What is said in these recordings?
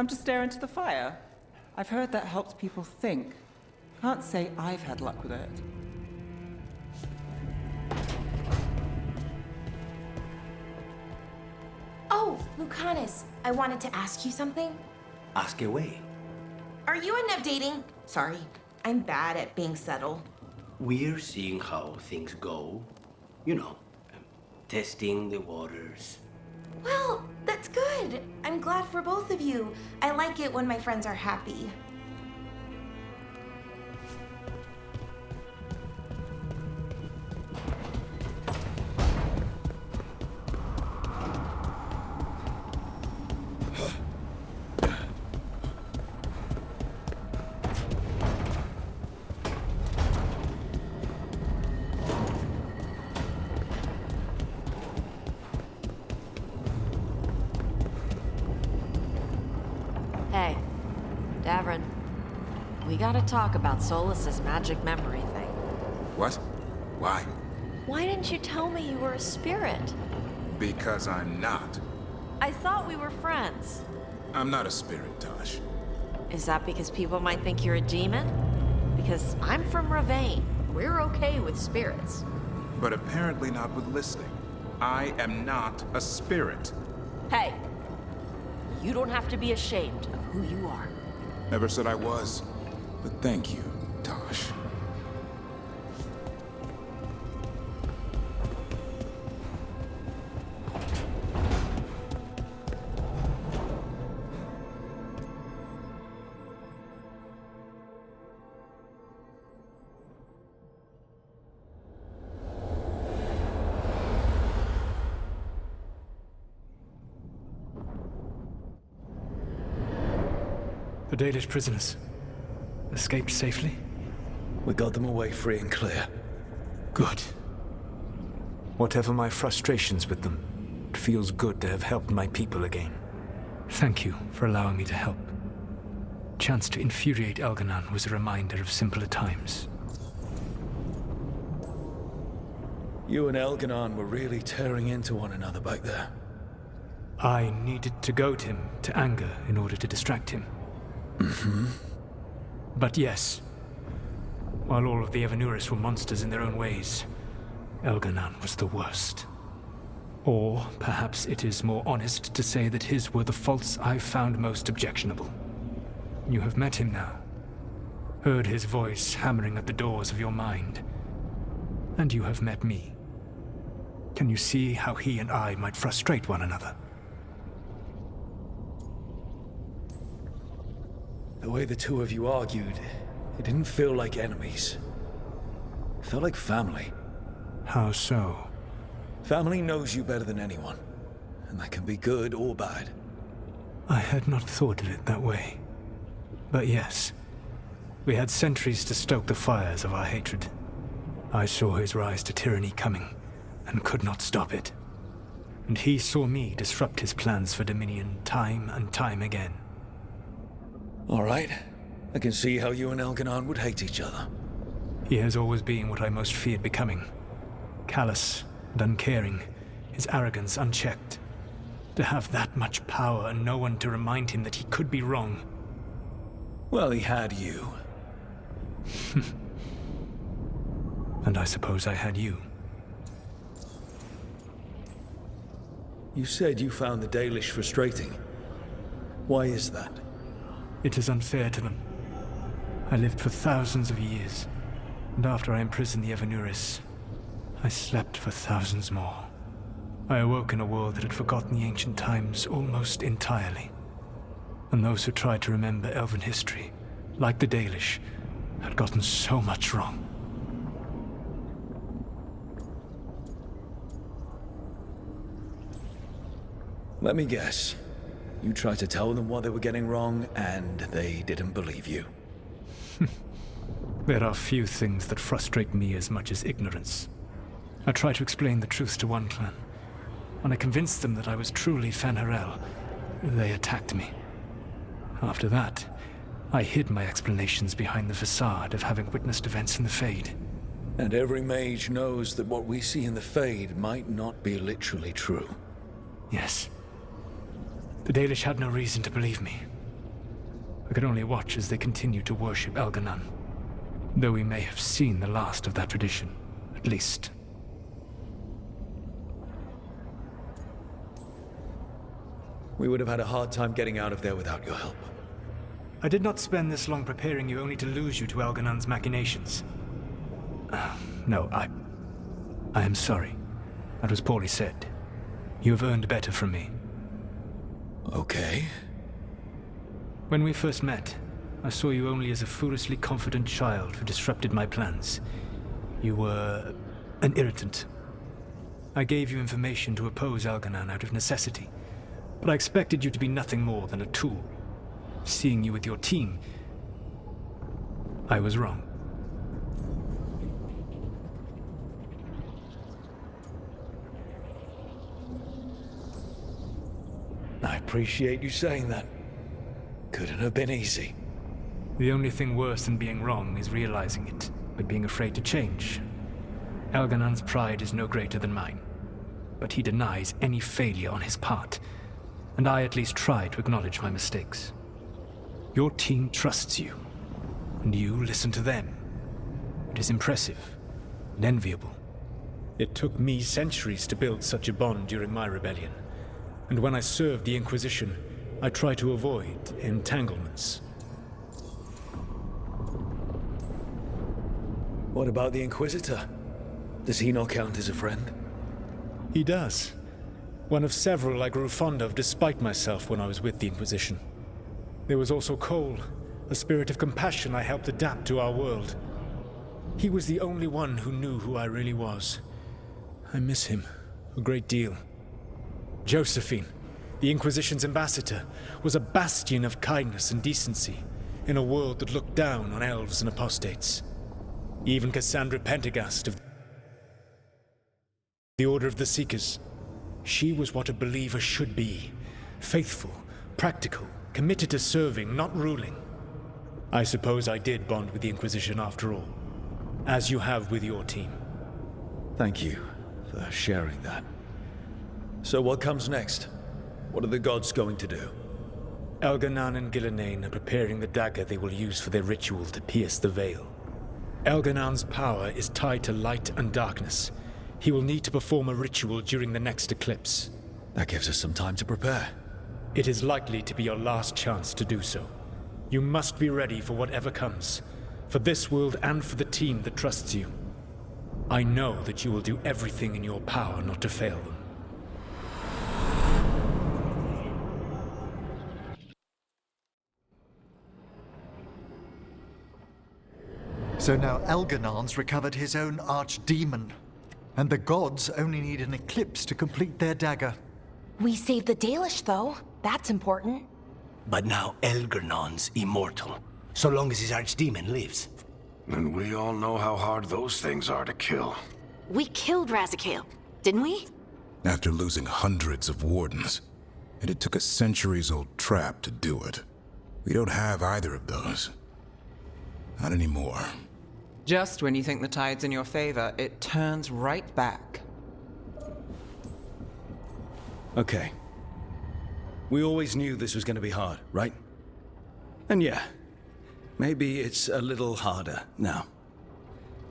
Come to stare into the fire? I've heard that helps people think. Can't say I've had luck with it. Oh, Lucanus, I wanted to ask you something. Ask away. Are you and Nev dating? Sorry, I'm bad at being subtle. We're seeing how things go. You know, testing the waters. Well, that's good. I'm glad for both of you. I like it when my friends are happy. Hey, Davrin. We gotta talk about Solas's magic memory thing. What? Why? Why didn't you tell me you were a spirit? Because I'm not. I thought we were friends. I'm not a spirit, Tosh. Is that because people might think you're a demon? Because I'm from Ravain. We're okay with spirits. But apparently not with listening. I am not a spirit. Hey, you don't have to be ashamed of who you are. Never said I was. But thank you, Tosh. The Dalish prisoners escaped safely? We got them away free and clear. Good. Whatever my frustrations with them, it feels good to have helped my people again. Thank you for allowing me to help. Chance to infuriate Elganon was a reminder of simpler times. You and Elganon were really tearing into one another back there. I needed to goad him to anger in order to distract him. But yes, while all of the Evanuris were monsters in their own ways, Elganon was the worst. Or perhaps it is more honest to say that his were the faults I found most objectionable. You have met him now, heard his voice hammering at the doors of your mind, and you have met me. Can you see how he and I might frustrate one another? The way the two of you argued, it didn't feel like enemies. It felt like family. How so? Family knows you better than anyone, and that can be good or bad. I had not thought of it that way. But yes, we had centuries to stoke the fires of our hatred. I saw his rise to tyranny coming, and could not stop it. And he saw me disrupt his plans for Dominion time and time again. All right. I can see how you and Elganon would hate each other. He has always been what I most feared becoming. Callous and uncaring, his arrogance unchecked. To have that much power and no one to remind him that he could be wrong. Well, he had you. And I suppose I had you. You said you found the Dalish frustrating. Why is that? It is unfair to them. I lived for thousands of years, and after I imprisoned the Evanuris, I slept for thousands more. I awoke in a world that had forgotten the ancient times almost entirely. And those who tried to remember Elven history, like the Dalish, had gotten so much wrong. Let me guess. You tried to tell them what they were getting wrong, and they didn't believe you. There are few things that frustrate me as much as ignorance. I tried to explain the truth to one clan. When I convinced them that I was truly Fen'Harel, they attacked me. After that, I hid my explanations behind the facade of having witnessed events in the Fade. And every mage knows that what we see in the Fade might not be literally true. Yes. The Dalish had no reason to believe me. I could only watch as they continued to worship Elganon, though we may have seen the last of that tradition, at least. We would have had a hard time getting out of there without your help. I did not spend this long preparing you only to lose you to Elganon's machinations. No, I am sorry. That was poorly said. You have earned better from me. Okay. When we first met, I saw you only as a foolishly confident child who disrupted my plans. You were an irritant. I gave you information to oppose Elganon out of necessity, but I expected you to be nothing more than a tool. Seeing you with your team, I was wrong. I appreciate you saying that. Couldn't have been easy. The only thing worse than being wrong is realizing it, but being afraid to change. Elganon's pride is no greater than mine, but he denies any failure on his part, and I at least try to acknowledge my mistakes. Your team trusts you, and you listen to them. It is impressive and enviable. It took me centuries to build such a bond during my rebellion, and when I served the Inquisition, I tried to avoid entanglements. What about the Inquisitor? Does he not count as a friend? He does. One of several I grew fond of despite myself when I was with the Inquisition. There was also Cole, a spirit of compassion I helped adapt to our world. He was the only one who knew who I really was. I miss him a great deal. Josephine, the Inquisition's ambassador, was a bastion of kindness and decency in a world that looked down on elves and apostates. Even Cassandra Pendergast of the Order of the Seekers. She was what a believer should be. Faithful, practical, committed to serving, not ruling. I suppose I did bond with the Inquisition after all, as you have with your team. Thank you for sharing that. So what comes next? What are the gods going to do? Elganon and Gillenane are preparing the dagger they will use for their ritual to pierce the veil. Elganon's power is tied to light and darkness. He will need to perform a ritual during the next eclipse. That gives us some time to prepare. It is likely to be your last chance to do so. You must be ready for whatever comes, for this world and for the team that trusts you. I know that you will do everything in your power not to fail them. So now Elganon's recovered his own archdemon, and the gods only need an eclipse to complete their dagger. We saved the Dalish, though. That's important. But now Elganon's immortal, so long as his archdemon lives. And we all know how hard those things are to kill. We killed Razikale, didn't we? After losing hundreds of wardens, and it took a centuries-old trap to do it. We don't have either of those. Not anymore. Just when you think the tide's in your favor, it turns right back. Okay. We always knew this was going to be hard, right? And yeah, maybe it's a little harder now.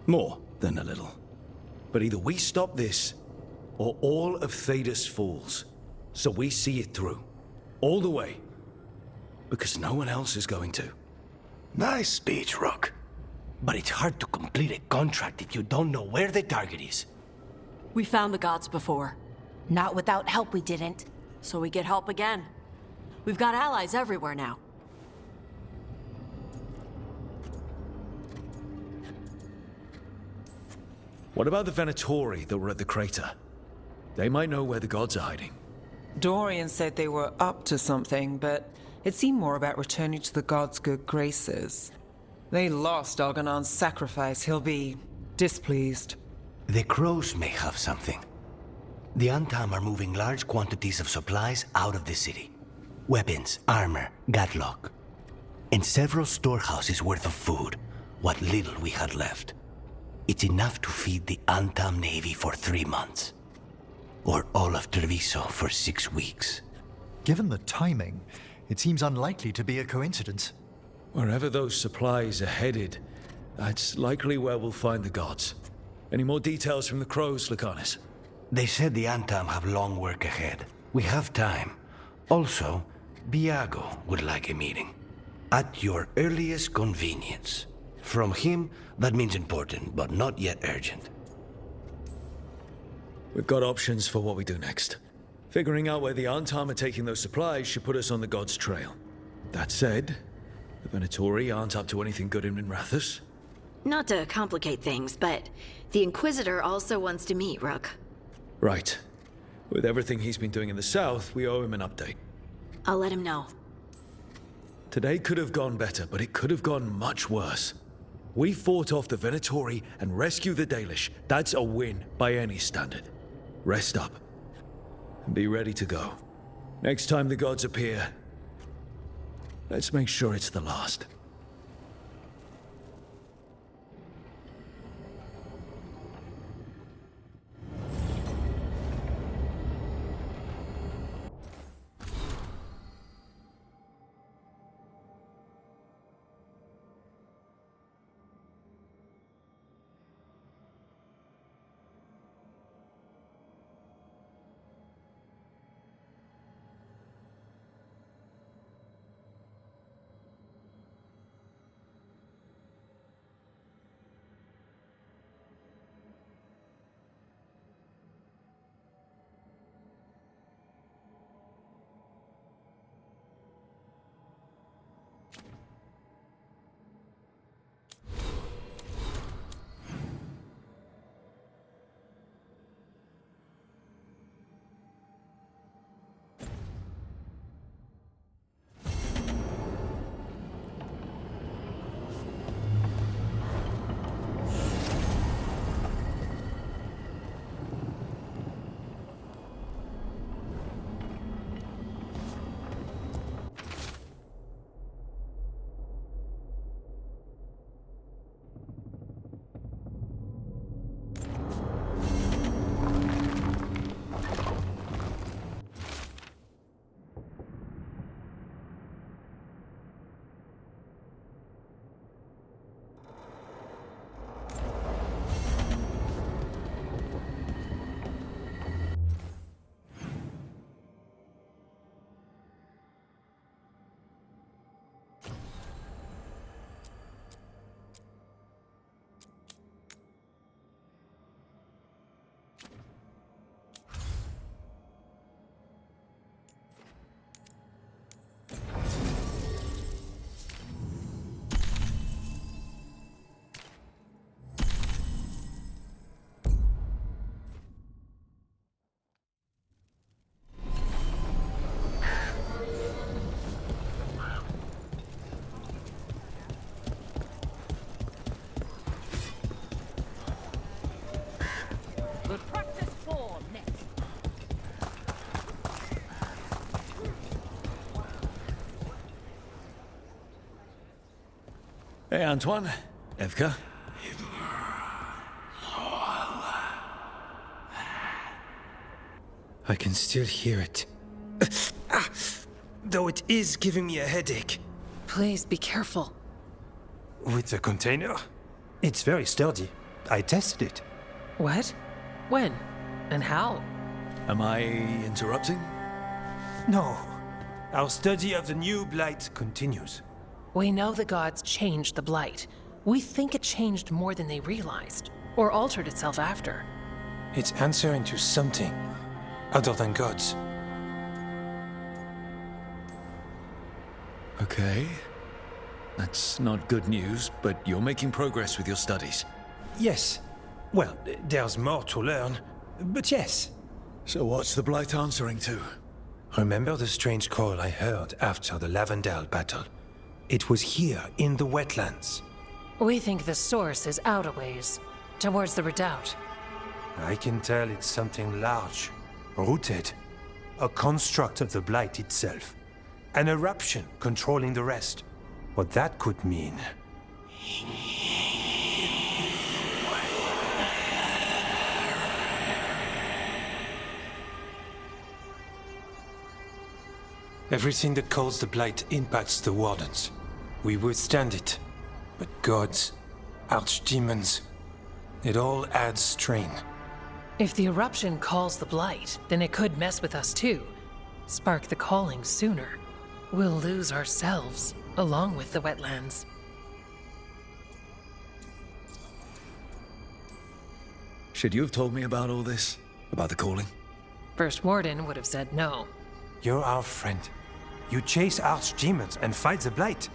More than a little. But either we stop this, or all of Thedas falls. So we see it through. All the way. Because no one else is going to. Nice speech, Rook. But it's hard to complete a contract if you don't know where the target is. We found the gods before, Not without help, we didn't. so we get help again. We've got allies everywhere now. What about the Venatori that were at the crater? They might know where the gods are hiding. Dorian said they were up to something, but it seemed more about returning to the gods' good graces. They lost Elganon's sacrifice. He'll be displeased. The crows may have something. The Antam are moving large quantities of supplies out of the city. Weapons, armor, gatlock. And several storehouses worth of food, what little we had left. It's enough to feed the Antam Navy for 3 months. Or all of Treviso for 6 weeks. Given the timing, it seems unlikely to be a coincidence. Wherever those supplies are headed, that's likely where we'll find the gods. Any more details from the crows, Lucanus? They said the Antam have long work ahead. We have time. Also, Biago would like a meeting. At your earliest convenience. From him, that means important, but not yet urgent. We've got options for what we do next. Figuring out where the Antam are taking those supplies should put us on the gods' trail. That said, the Venatori aren't up to anything good in Minrathous. Not to complicate things, but the Inquisitor also wants to meet Rook. Right. With everything he's been doing in the south, we owe him an update. I'll let him know. Today could have gone better, but it could have gone much worse. We fought off the Venatori and rescued the Dalish. That's a win by any standard. Rest up. And be ready to go. Next time the gods appear, let's make sure it's the last. Hey, Antoine. Evka. I can still hear it. Though it is giving me a headache. Please be careful. With the container? It's very sturdy. I tested it. What? When? And how? Am I interrupting? No. Our study of the new blight continues. We know the gods changed the Blight. We think it changed more than they realized, or altered itself after. It's answering to something other than gods. Okay. That's not good news, but you're making progress with your studies. Yes. Well, there's more to learn, but yes. So what's the Blight answering to? Remember the strange call I heard after the Lavendale battle? It was here, in the wetlands. We think the source is out a ways, towards the redoubt. I can tell it's something large, rooted. A construct of the Blight itself. An eruption controlling the rest. What that could mean. Everything that calls the Blight impacts the Wardens. We withstand it. But gods, archdemons, it all adds strain. If the eruption calls the Blight, then it could mess with us too. Spark the calling sooner. We'll lose ourselves, along with the wetlands. Should you have told me about all this? About the calling? First Warden would have said no. You're our friend. You chase archdemons and fight the Blight.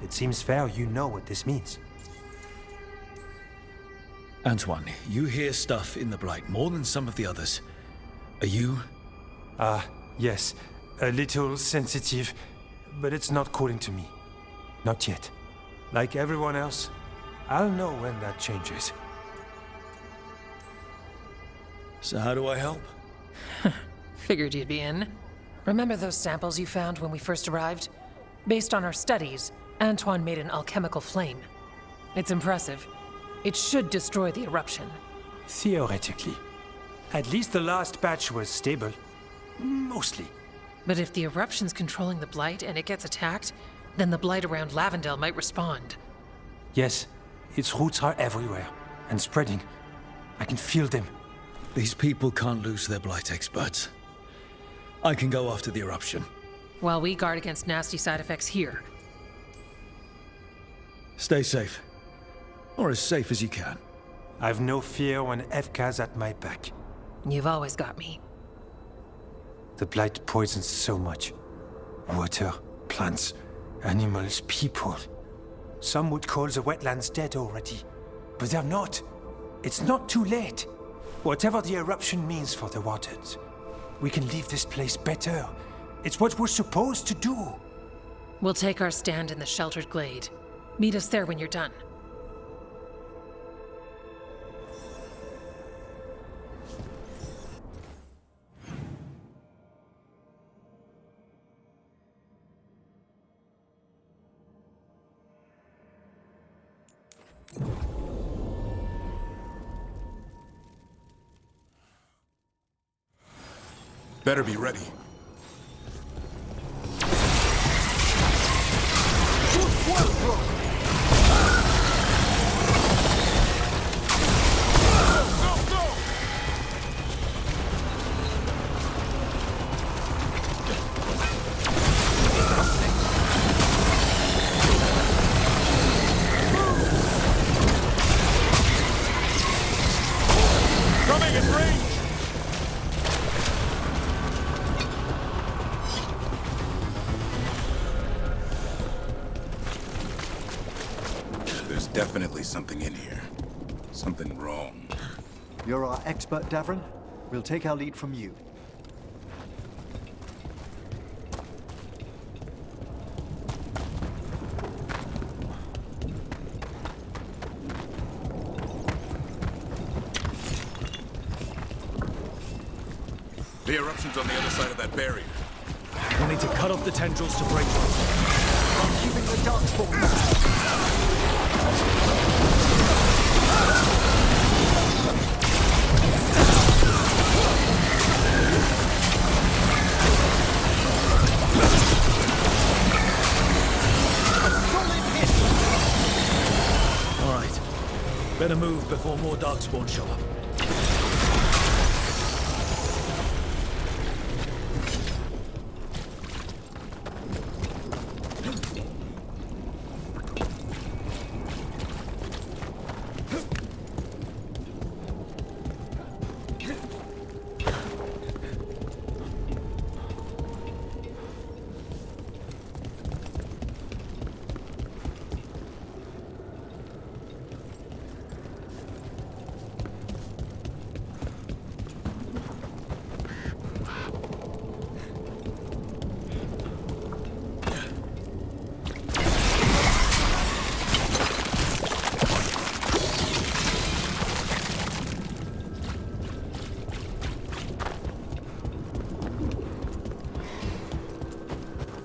It seems fair you know what this means. Antoine, you hear stuff in the Blight more than some of the others. Are you? Yes. A little sensitive, but it's not calling to me. Not yet. Like everyone else, I'll know when that changes. So how do I help? Figured you'd be in. Remember those samples you found when we first arrived? Based on our studies, Antoine made an alchemical flame. It's impressive. It should destroy the eruption. Theoretically. At least the last batch was stable. Mostly. But if the eruption's controlling the Blight and it gets attacked, then the Blight around Lavendel might respond. Yes, its roots are everywhere, and spreading. I can feel them. These people can't lose their Blight experts. I can go after the eruption. While we guard against nasty side effects here. Stay safe. Or as safe as you can. I've no fear when FK's at my back. You've always got me. The Blight poisons so much. Water, plants, animals, people. Some would call the wetlands dead already. But they're not. It's not too late. Whatever the eruption means for the Wardens, we can leave this place better. It's what we're supposed to do. We'll take our stand in the sheltered glade. Meet us there when you're done. Better be ready. Coming in range! There's definitely something in here. Something wrong. You're our expert, Davrin. We'll take our lead from you. The eruption's on the other side of that barrier. We'll need to cut off the tendrils to break them. I'm keeping the darkspawn. All right. Better move before more darkspawn show up.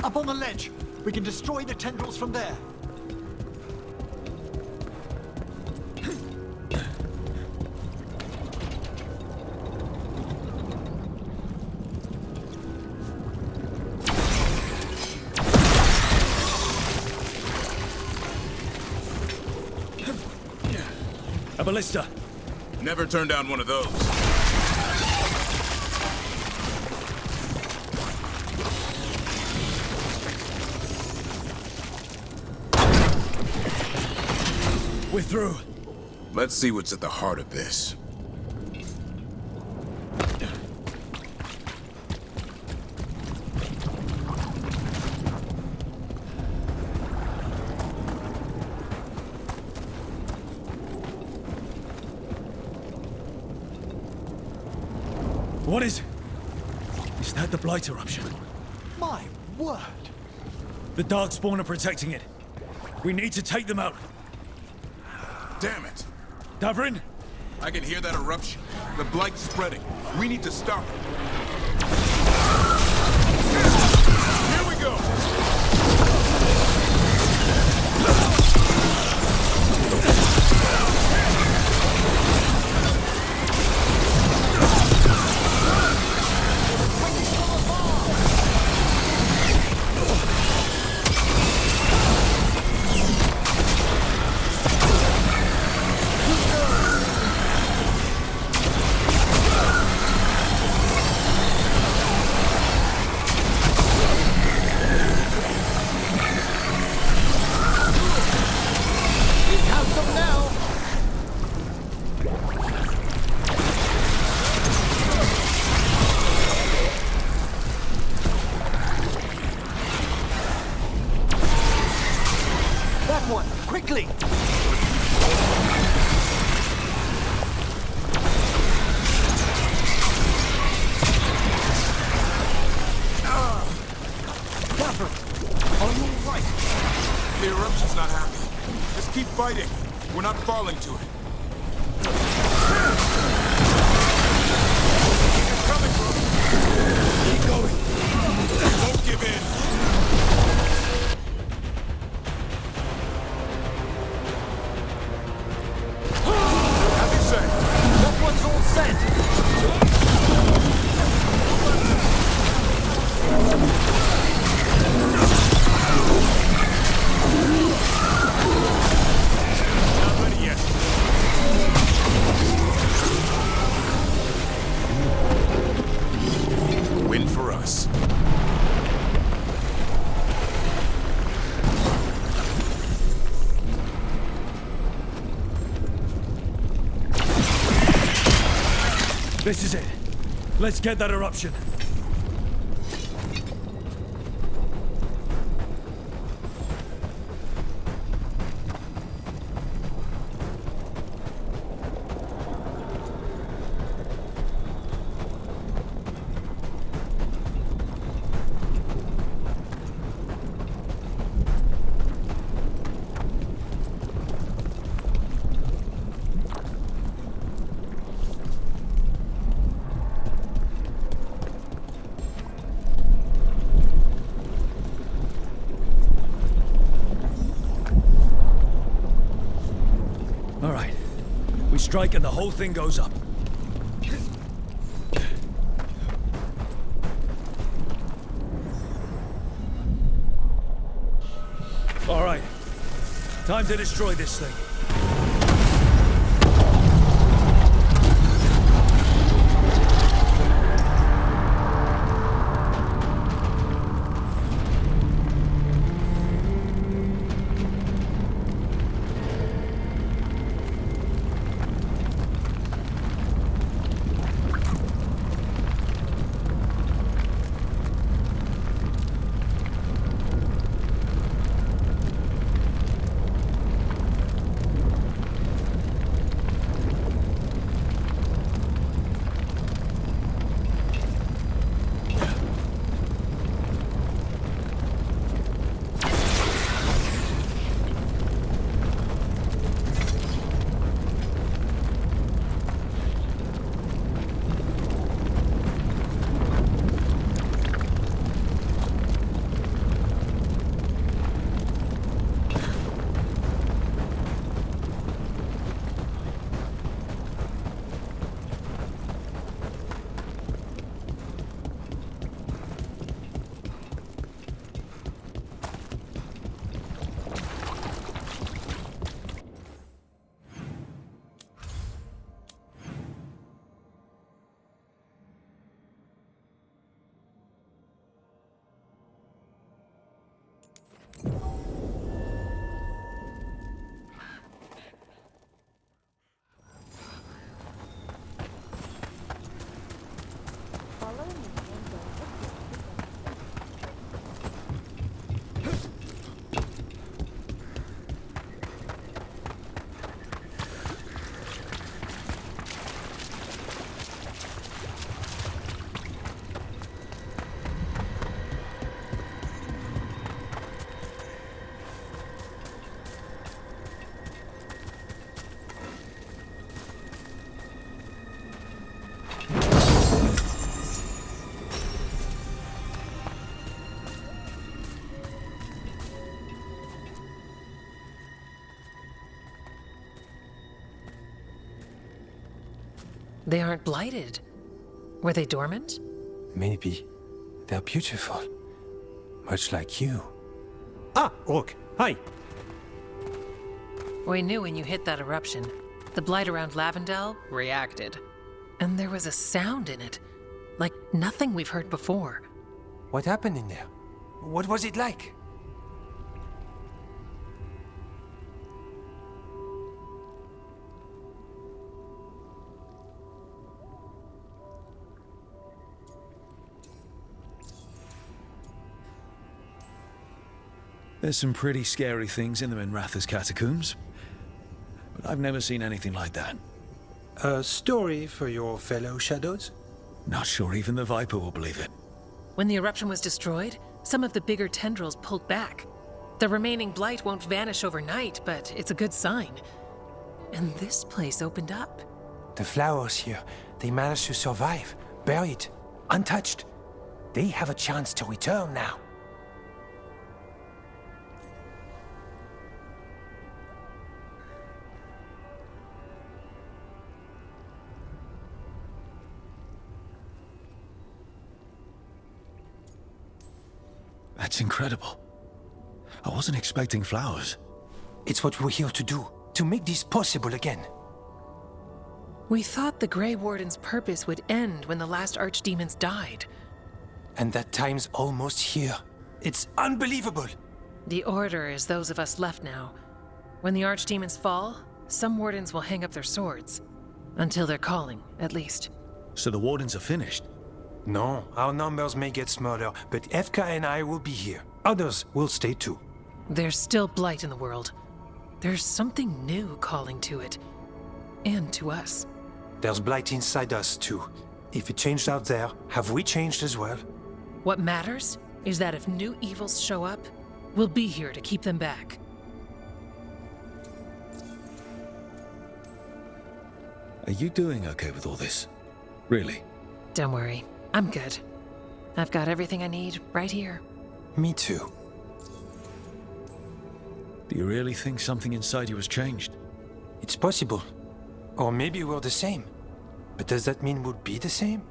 Up on the ledge! We can destroy the tendrils from there! ballista. Never turn down one of those. We're through. Let's see what's at the heart of this. What is it? Is that the Blight eruption? My word! The Darkspawn are protecting it. We need to take them out. Damn it! Davrin? I can hear that eruption. The Blight's spreading. We need to stop it. Here we go! Quickly! Are you all right? The eruption's not happy. Just keep fighting. We're not falling to it. It's coming, bro. Keep going. We won't give in. That one's all set! Not ready yet. Win for us. This is it. Let's get that eruption. All right. We strike and the whole thing goes up. All right. Time to destroy this thing. They aren't blighted. Were they dormant? Maybe. They're beautiful. Much like you. Ah, Rook, hi. We knew when you hit that eruption. The blight around Lavendel reacted. And there was a sound in it. Like nothing we've heard before. What happened in there? What was it like? There's some pretty scary things in the Minratha's catacombs. But I've never seen anything like that. A story for your fellow shadows? Not sure even the Viper will believe it. When the eruption was destroyed, some of the bigger tendrils pulled back. The remaining blight won't vanish overnight, but it's a good sign. And this place opened up. The flowers here, they managed to survive, buried, untouched. They have a chance to return now. That's incredible. I wasn't expecting flowers. It's what we're here to do, to make this possible again. We thought the Grey Warden's purpose would end when the last archdemons died. And that time's almost here. It's unbelievable! The Order is those of us left now. When the archdemons fall, some wardens will hang up their swords. Until they're calling, at least. So the Wardens are finished? No, our numbers may get smaller, but Efka and I will be here. Others will stay too. There's still blight in the world. There's something new calling to it. And to us. There's blight inside us too. If it changed out there, have we changed as well? What matters is that if new evils show up, we'll be here to keep them back. Are you doing okay with all this? Really? Don't worry. I'm good. I've got everything I need right here. Me too. Do you really think something inside you has changed? It's possible. Or maybe we're the same. But does that mean we'll be the same?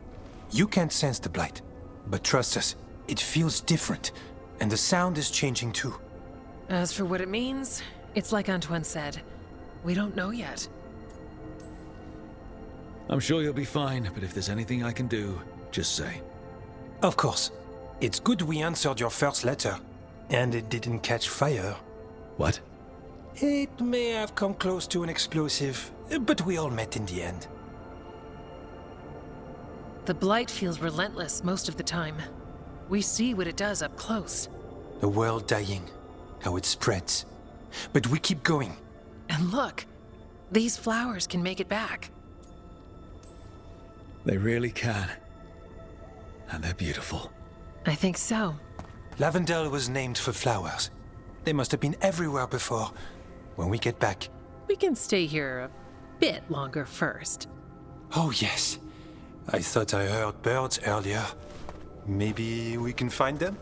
You can't sense the blight. But trust us, it feels different. And the sound is changing too. As for what it means, it's like Antoine said. We don't know yet. I'm sure you'll be fine, but if there's anything I can do, just say. Of course. It's good we answered your first letter. And it didn't catch fire. What? It may have come close to an explosive, but we all met in the end. The blight feels relentless most of the time. We see what it does up close. The world dying, how it spreads. But we keep going. And look, these flowers can make it back. They really can. And they're beautiful. I think so. Lavendel was named for flowers. They must have been everywhere before. When we get back... We can stay here a bit longer first. Oh, yes. I thought I heard birds earlier. Maybe we can find them?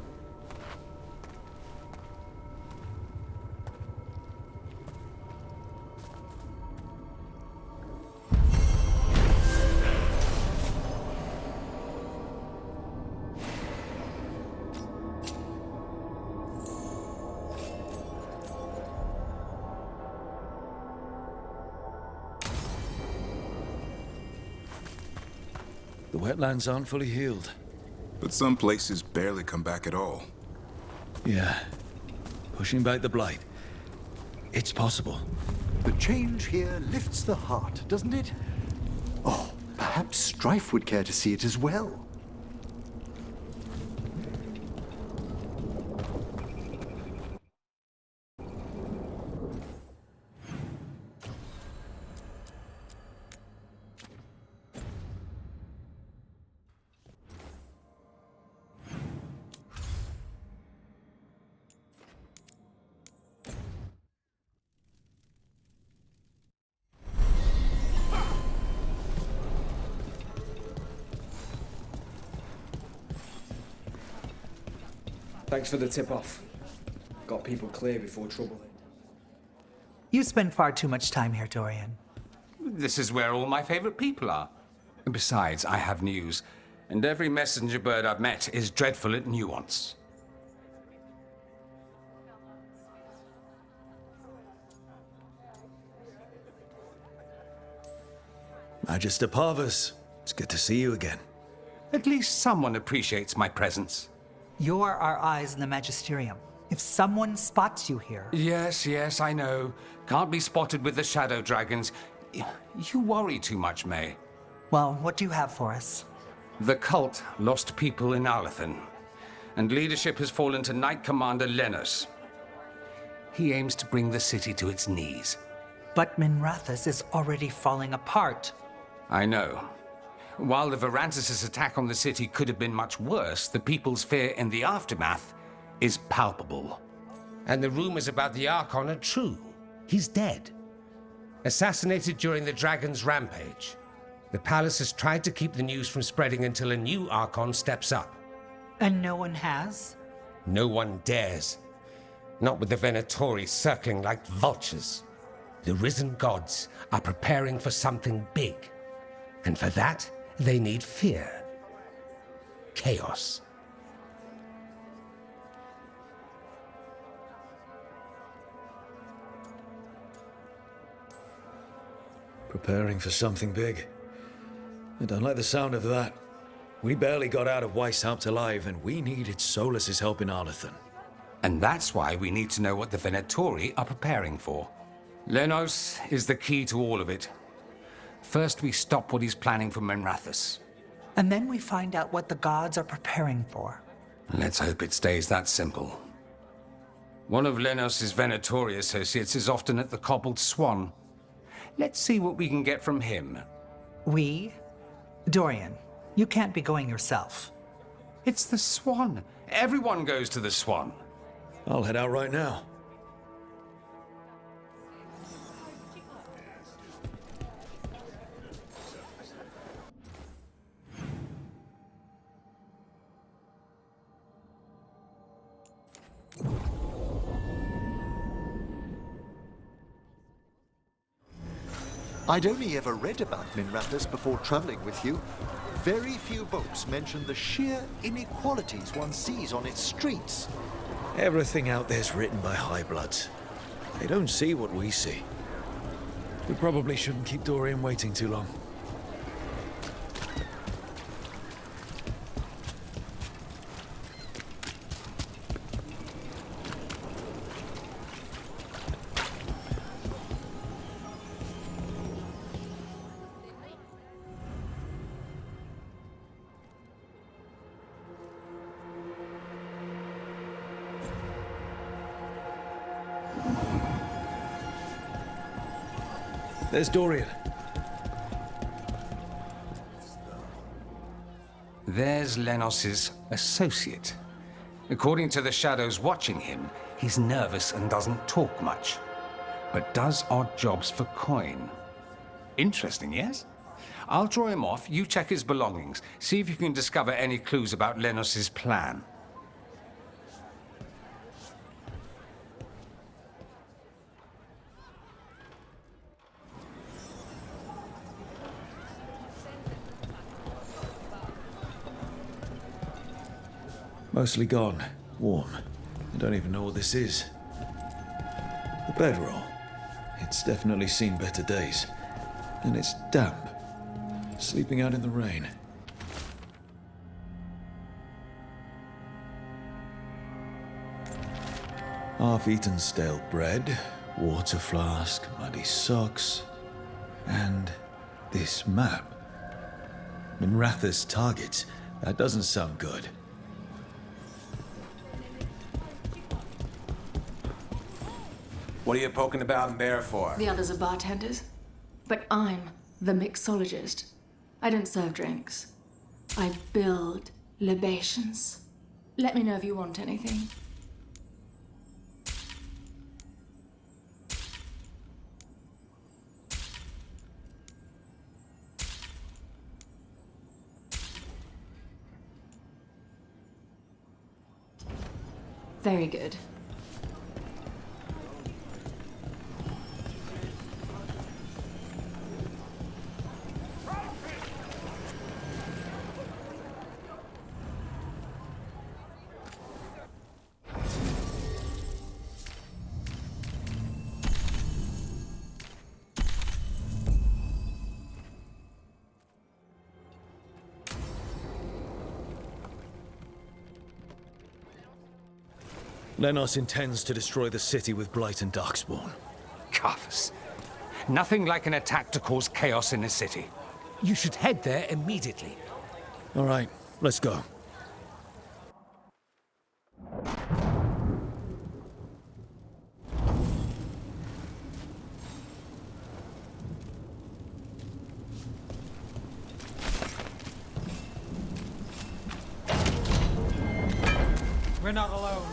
The wetlands aren't fully healed. But some places barely come back at all. Yeah. Pushing back the blight. It's possible. The change here lifts the heart, doesn't it? Oh, perhaps Strife would care to see it as well. Thanks for the tip-off. Got people clear before trouble. You spend far too much time here, Dorian. This is where all my favorite people are. Besides, I have news, and every messenger bird I've met is dreadful at nuance. Magister Parvus, it's good to see you again. At least someone appreciates my presence. You're our eyes in the Magisterium. If someone spots you here... Yes, I know. Can't be spotted with the Shadow Dragons. You worry too much, May. Well, what do you have for us? The cult lost people in Arlathan, and leadership has fallen to Knight Commander Lenos. He aims to bring the city to its knees. But Minrathous is already falling apart. I know. While the Varantis' attack on the city could have been much worse, the people's fear in the aftermath is palpable. And the rumors about the Archon are true. He's dead. Assassinated during the Dragon's rampage. The palace has tried to keep the news from spreading until a new Archon steps up. And no one has? No one dares. Not with the Venatori circling like vultures. The risen gods are preparing for something big. And for that, they need fear. Chaos. Preparing for something big. I don't like the sound of that. We barely got out of Weishaupt alive, and we needed Solas's help in Arlathan. And that's why we need to know what the Venatori are preparing for. Lenos is the key to all of it. First, we stop what he's planning for Minrathous. And then we find out what the gods are preparing for. Let's hope it stays that simple. One of Lenos' Venatori associates is often at the Cobbled Swan. Let's see what we can get from him. We? Dorian, you can't be going yourself. It's the Swan. Everyone goes to the Swan. I'll head out right now. I'd only ever read about Minrathous before traveling with you. Very few books mention the sheer inequalities one sees on its streets. Everything out there's written by Highbloods. They don't see what we see. We probably shouldn't keep Dorian waiting too long. There's Dorian. There's Lenos' associate. According to the shadows watching him, he's nervous and doesn't talk much, but does odd jobs for coin. Interesting, yes? I'll draw him off, you check his belongings, see if you can discover any clues about Lenos' plan. Mostly gone. Warm. I don't even know what this is. The bedroll. It's definitely seen better days. And it's damp. Sleeping out in the rain. Half-eaten stale bread, water flask, muddy socks, and this map. Minrathous targets. That doesn't sound good. What are you poking about in there for? The others are bartenders, but I'm the mixologist. I don't serve drinks. I build libations. Let me know if you want anything. Very good. Lenos intends to destroy the city with Blight and Darkspawn. Carthus. Nothing like an attack to cause chaos in the city. You should head there immediately. All right, let's go. We're not alone.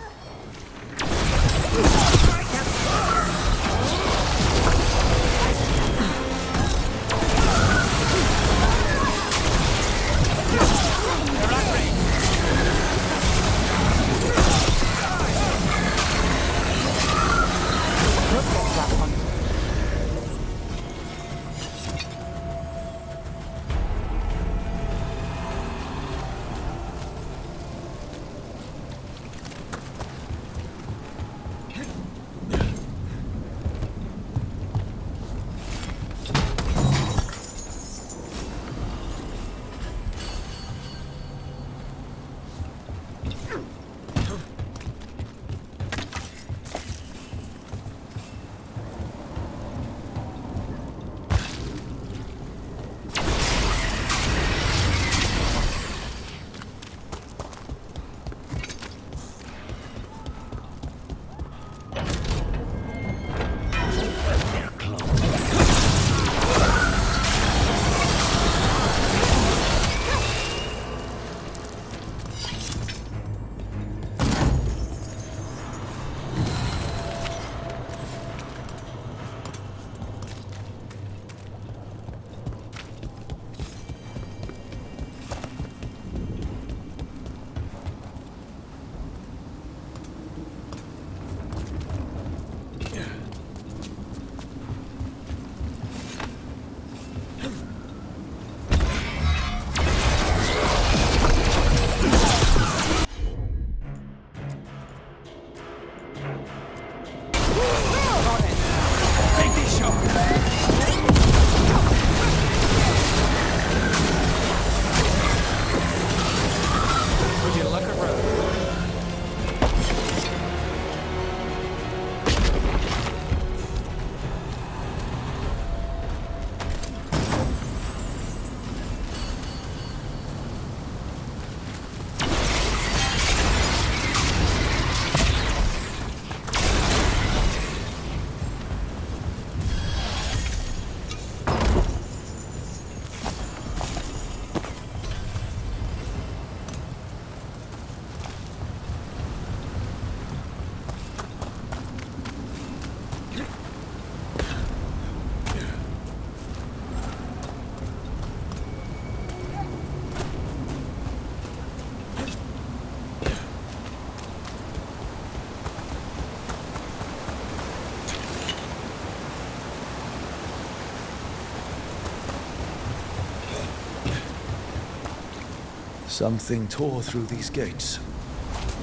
Something tore through these gates.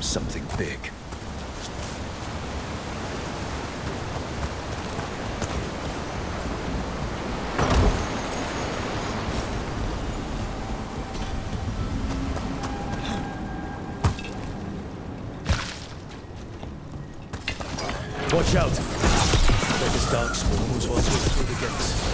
Something big. Watch out! This Darkspawn was once through the gates.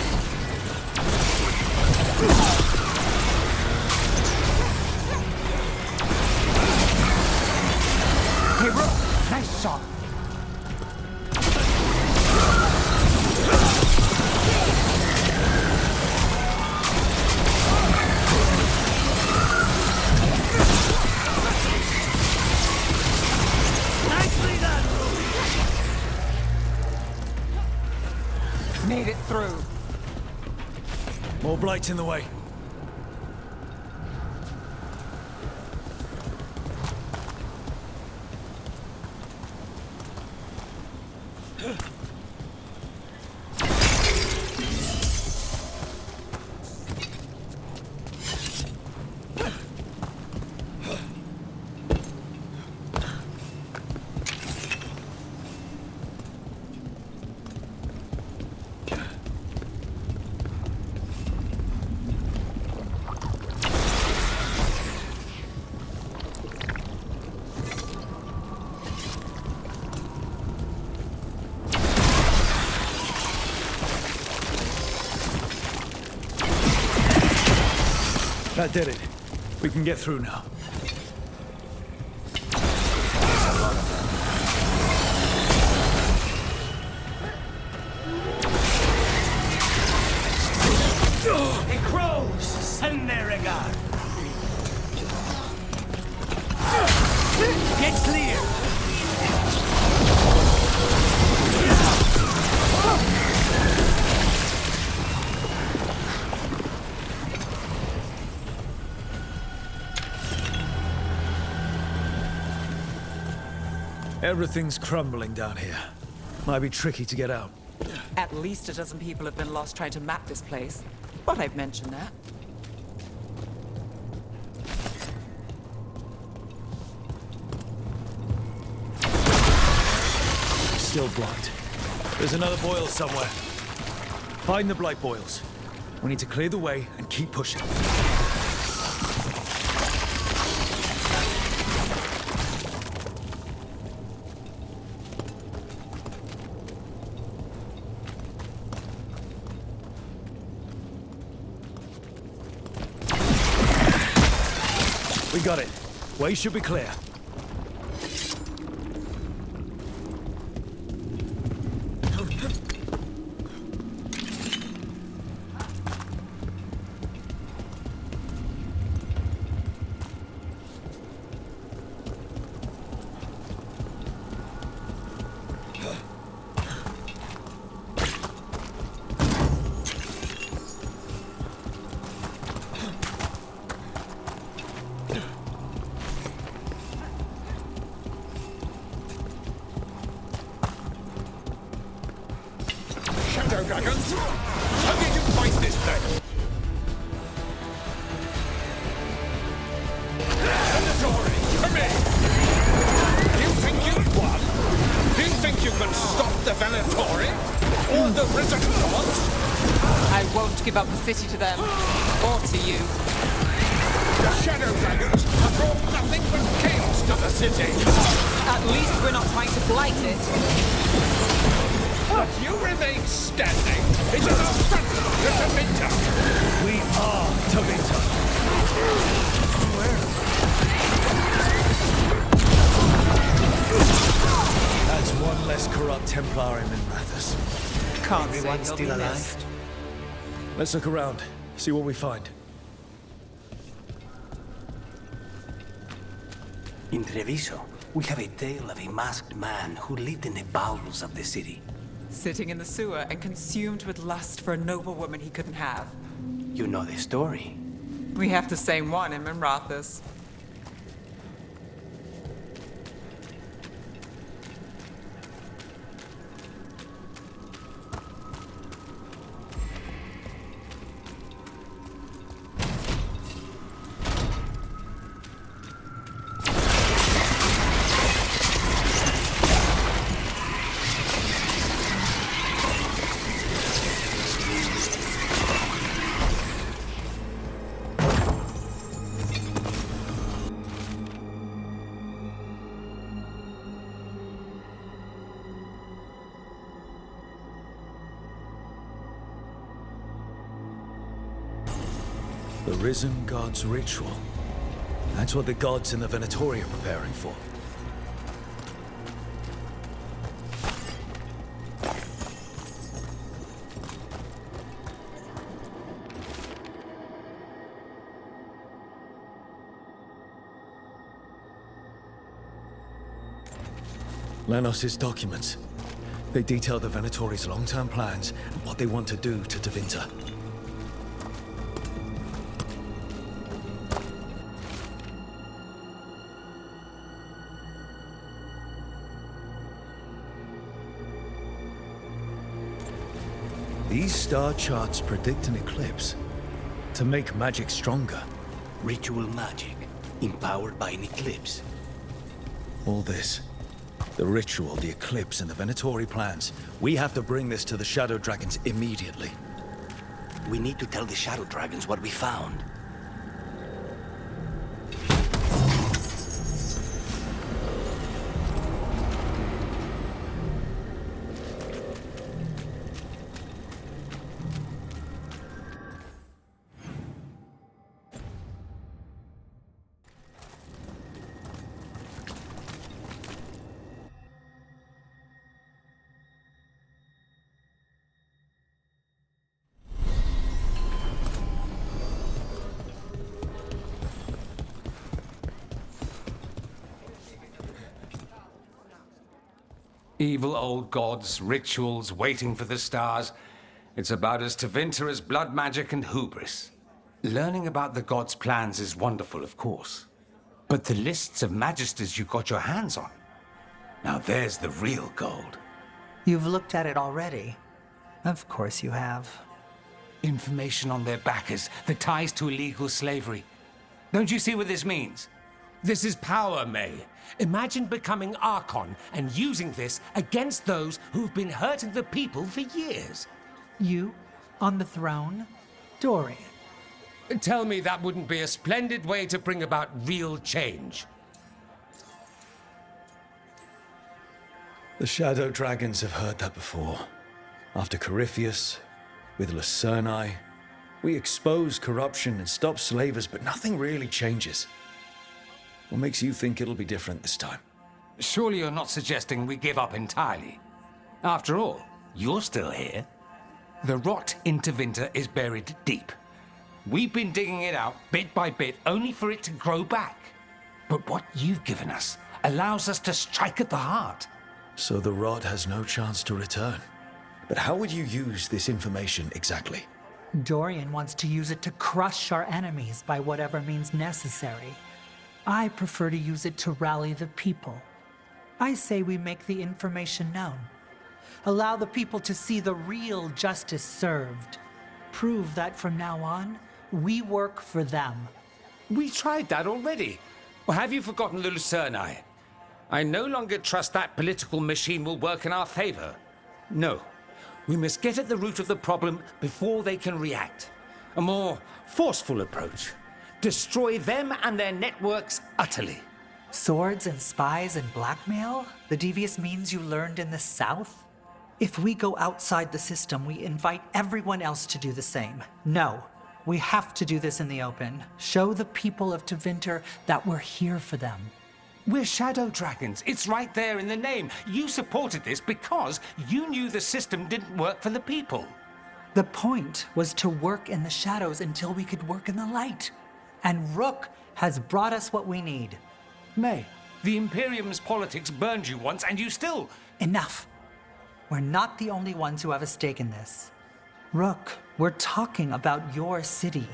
Hey, bro! Nice shot! Nicely done! Made it through. More blights in the way. That did it. We can get through now. The crows send their regard. Get clear. Everything's crumbling down here. Might be tricky to get out. At least a dozen people have been lost trying to map this place. But I've mentioned that. Still blocked. There's another boil somewhere. Find the blight boils. We need to clear the way and keep pushing. We got it. Way should be clear. Shadow dragons! How did you fight this thing? Venatori, come in! Do you think you've won? Do you think you can stop the Venatori? Or the risen gods? I won't give up the city to them. Or to you. The Shadow Dragons have brought nothing but chaos to the city! At least we're not trying to blight it. But you remain standing! It is our struggle to Tevinter! We are Tevinter! That's one less corrupt Templar in Minrathous. Can't Everyone's say still he'll be alive? missed. Let's look around, see what we find. In Treviso, we have a tale of a masked man who lived in the bowels of the city. Sitting in the sewer and consumed with lust for a noble woman he couldn't have. You know the story. We have the same one in Minrathous. The Risen God's ritual. That's what the gods in the Venatori are preparing for. Lenos' documents. They detail the Venatori's long-term plans and what they want to do to Tevinter. These star charts predict an eclipse to make magic stronger. Ritual magic, empowered by an eclipse. All this. The ritual, the eclipse, and the Venatori plans. We have to bring this to the Shadow Dragons immediately. We need to tell the Shadow Dragons what we found. Evil old gods, rituals, waiting for the stars. It's about as Tevinter as blood magic and hubris. Learning about the gods' plans is wonderful, of course. But the lists of magisters you got your hands on, now there's the real gold. You've looked at it already. Of course you have. Information on their backers, the ties to illegal slavery. Don't you see what this means? This is power, May. Imagine becoming Archon and using this against those who've been hurting the people for years. You? On the throne? Dorian. Tell me that wouldn't be a splendid way to bring about real change. The Shadow Dragons have heard that before. After Corypheus, with Lucerni, we expose corruption and stop slavers, but nothing really changes. What makes you think it'll be different this time? Surely you're not suggesting we give up entirely. After all, you're still here. The rot in Tevinter is buried deep. We've been digging it out bit by bit, only for it to grow back. But what you've given us allows us to strike at the heart. So the rot has no chance to return. But how would you use this information exactly? Dorian wants to use it to crush our enemies by whatever means necessary. I prefer to use it to rally the people. I say we make the information known. Allow the people to see the real justice served. Prove that from now on, we work for them. We tried that already. Or have you forgotten the Lucerni? I no longer trust that political machine will work in our favor. No. We must get at the root of the problem before they can react. A more forceful approach. Destroy them and their networks utterly. Swords and spies and blackmail? The devious means you learned in the South? If we go outside the system, we invite everyone else to do the same. No, we have to do this in the open. Show the people of Tevinter that we're here for them. We're Shadow Dragons. It's right there in the name. You supported this because you knew the system didn't work for the people. The point was to work in the shadows until we could work in the light. And Rook has brought us what we need. May, the Imperium's politics burned you once and you still... Enough. We're not the only ones who have a stake in this. Rook, we're talking about your city.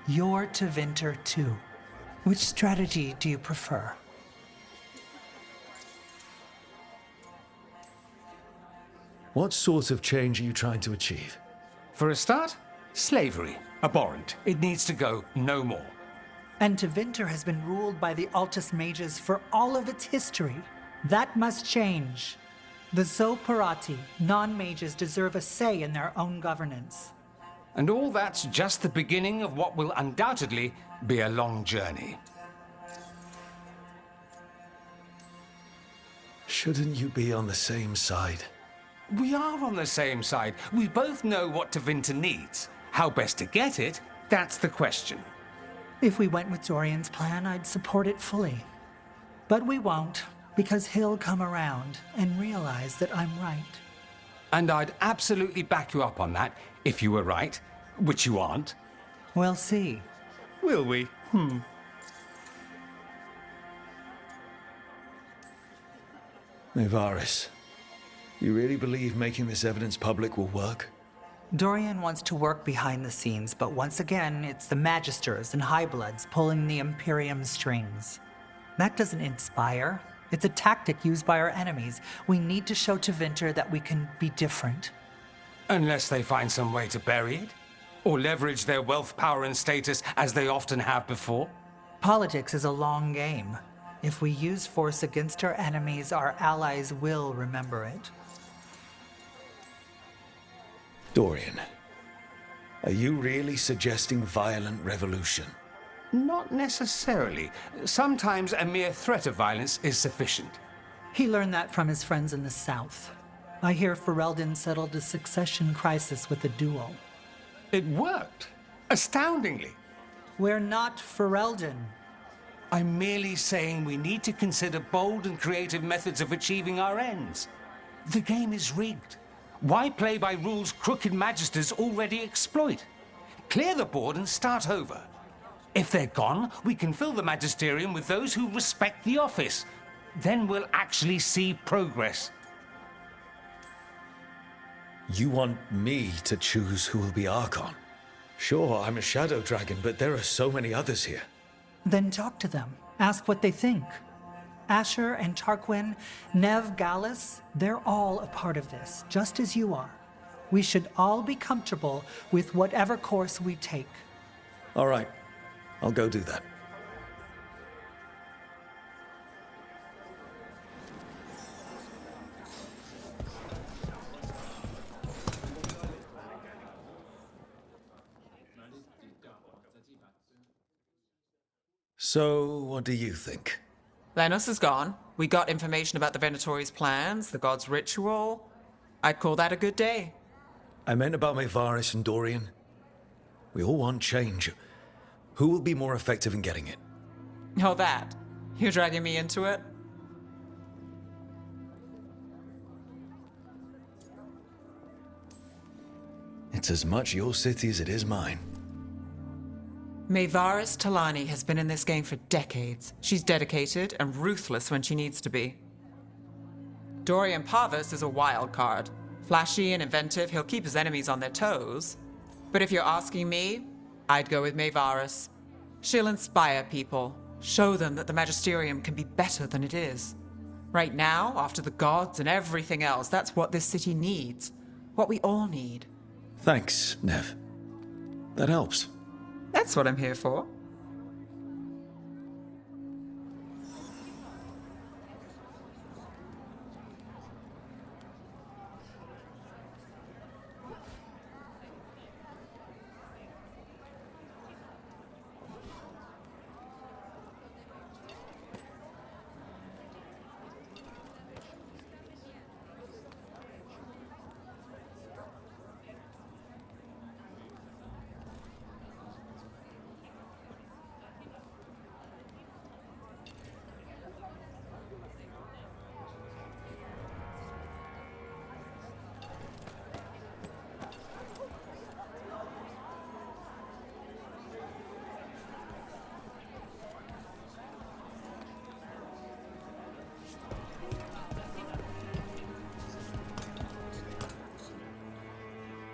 Your Tevinter too. Which strategy do you prefer? What sort of change are you trying to achieve? For a start, slavery. Abhorrent. It needs to go no more. And Tevinter has been ruled by the Altus Mages for all of its history. That must change. The Zoparati, non-mages, deserve a say in their own governance. And all that's just the beginning of what will undoubtedly be a long journey. Shouldn't you be on the same side? We are on the same side. We both know what Tevinter needs. How best to get it, that's the question. If we went with Dorian's plan, I'd support it fully. But we won't, because he'll come around and realize that I'm right. And I'd absolutely back you up on that, if you were right, which you aren't. We'll see. Will we? Nevaris, you really believe making this evidence public will work? Dorian wants to work behind the scenes, but once again, it's the Magisters and Highbloods pulling the Imperium's strings. That doesn't inspire. It's a tactic used by our enemies. We need to show Tevinter that we can be different. Unless they find some way to bury it? Or leverage their wealth, power, and status as they often have before? Politics is a long game. If we use force against our enemies, our allies will remember it. Dorian, are you really suggesting violent revolution? Not necessarily. Sometimes a mere threat of violence is sufficient. He learned that from his friends in the South. I hear Ferelden settled a succession crisis with a duel. It worked. Astoundingly. We're not Ferelden. I'm merely saying we need to consider bold and creative methods of achieving our ends. The game is rigged. Why play by rules crooked magisters already exploit? Clear the board and start over. If they're gone, we can fill the magisterium with those who respect the office. Then we'll actually see progress. You want me to choose who will be Archon? Sure, I'm a Shadow Dragon, but there are so many others here. Then talk to them. Ask what they think. Asher and Tarquin, Nev, Gallus, they're all a part of this, just as you are. We should all be comfortable with whatever course we take. All right, I'll go do that. So, what do you think? Lenos is gone. We got information about the Venatori's plans, the god's ritual. I'd call that a good day. I meant about Maevaris and Dorian. We all want change. Who will be more effective in getting it? Oh, that. You're dragging me into it? It's as much your city as it is mine. Maevaris Talani has been in this game for decades. She's dedicated and ruthless when she needs to be. Dorian Parvis is a wild card. Flashy and inventive, he'll keep his enemies on their toes. But if you're asking me, I'd go with Maevaris. She'll inspire people, show them that the Magisterium can be better than it is. Right now, after the gods and everything else, that's what this city needs. What we all need. Thanks, Nev. That helps. That's what I'm here for.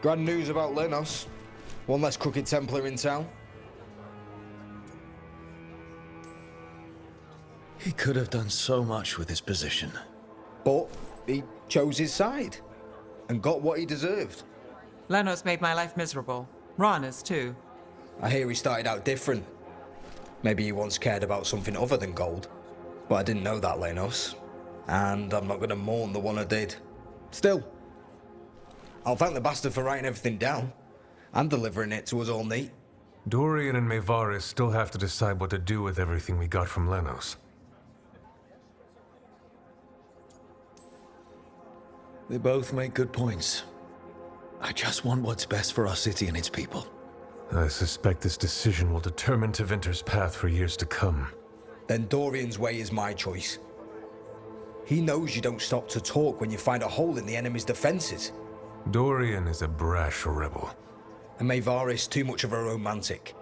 Grand news about Lenos. One less crooked Templar in town. He could have done so much with his position. But he chose his side and got what he deserved. Lenos made my life miserable. Rana's too. I hear he started out different. Maybe he once cared about something other than gold. But I didn't know that, Lenos. And I'm not going to mourn the one I did. Still, I'll thank the bastard for writing everything down and delivering it to us all neat. Dorian and Maevaris still have to decide what to do with everything we got from Lenos. They both make good points. I just want what's best for our city and its people. I suspect this decision will determine Tevinter's path for years to come. Then Dorian's way is my choice. He knows you don't stop to talk when you find a hole in the enemy's defenses. Dorian is a brash rebel. And Maevaris too much of a romantic.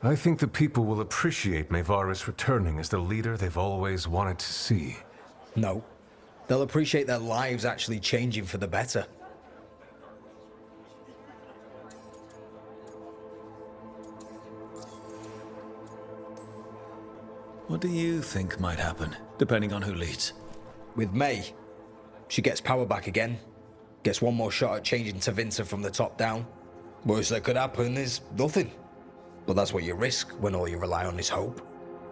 I think the people will appreciate Maevaris returning as the leader they've always wanted to see. No. They'll appreciate their lives actually changing for the better. What do you think might happen, depending on who leads? With May, she gets power back again. Gets one more shot at changing Tevinter from the top down. Worst that could happen is nothing. But that's what you risk when all you rely on is hope.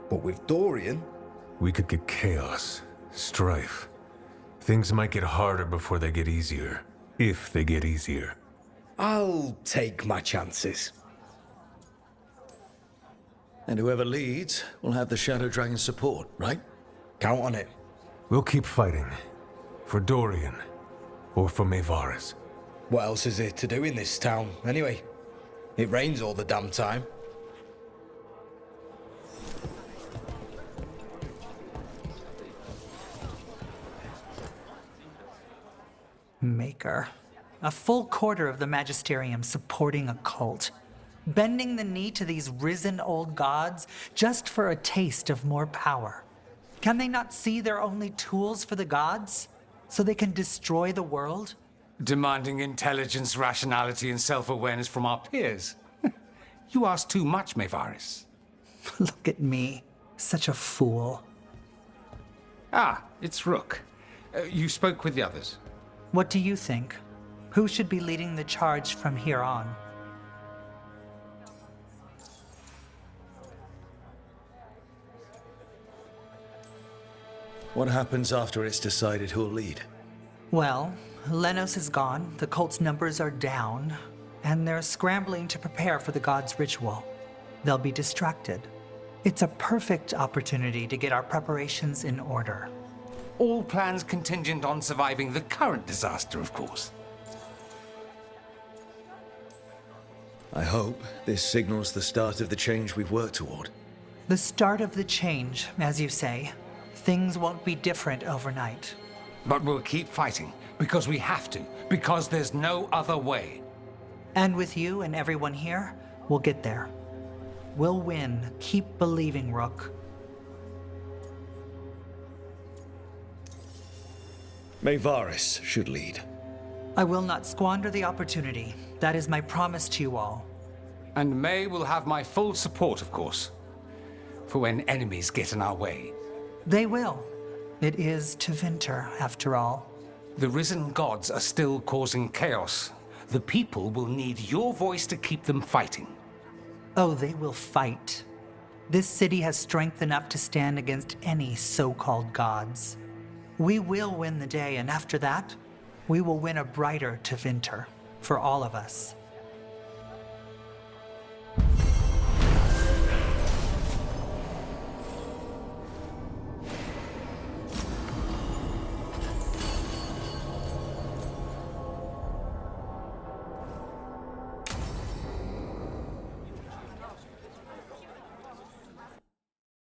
But with Dorian... We could get chaos, strife. Things might get harder before they get easier. If they get easier. I'll take my chances. And whoever leads will have the Shadow Dragon's support, right? Count on it. We'll keep fighting. For Dorian. Or for Maevaris. What else is there to do in this town, anyway? It rains all the damn time. Maker. A full quarter of the Magisterium supporting a cult. Bending the knee to these risen old gods just for a taste of more power. Can they not see they're only tools for the gods? So they can destroy the world? Demanding intelligence, rationality, and self-awareness from our peers. You ask too much, Maevaris. Look at me. Such a fool. Ah, it's Rook. You spoke with the others. What do you think? Who should be leading the charge from here on? What happens after it's decided who'll lead? Well, Lenos is gone, the cult's numbers are down, and they're scrambling to prepare for the god's ritual. They'll be distracted. It's a perfect opportunity to get our preparations in order. All plans contingent on surviving the current disaster, of course. I hope this signals the start of the change we've worked toward. The start of the change, as you say. Things won't be different overnight. But we'll keep fighting, because we have to, because there's no other way. And with you and everyone here, we'll get there. We'll win. Keep believing, Rook. Maevaris should lead. I will not squander the opportunity. That is my promise to you all. And May will have my full support, of course, for when enemies get in our way. They will. It is Tevinter, after all. The risen gods are still causing chaos. The people will need your voice to keep them fighting. Oh, they will fight. This city has strength enough to stand against any so-called gods. We will win the day, and after that, we will win a brighter Tevinter for all of us.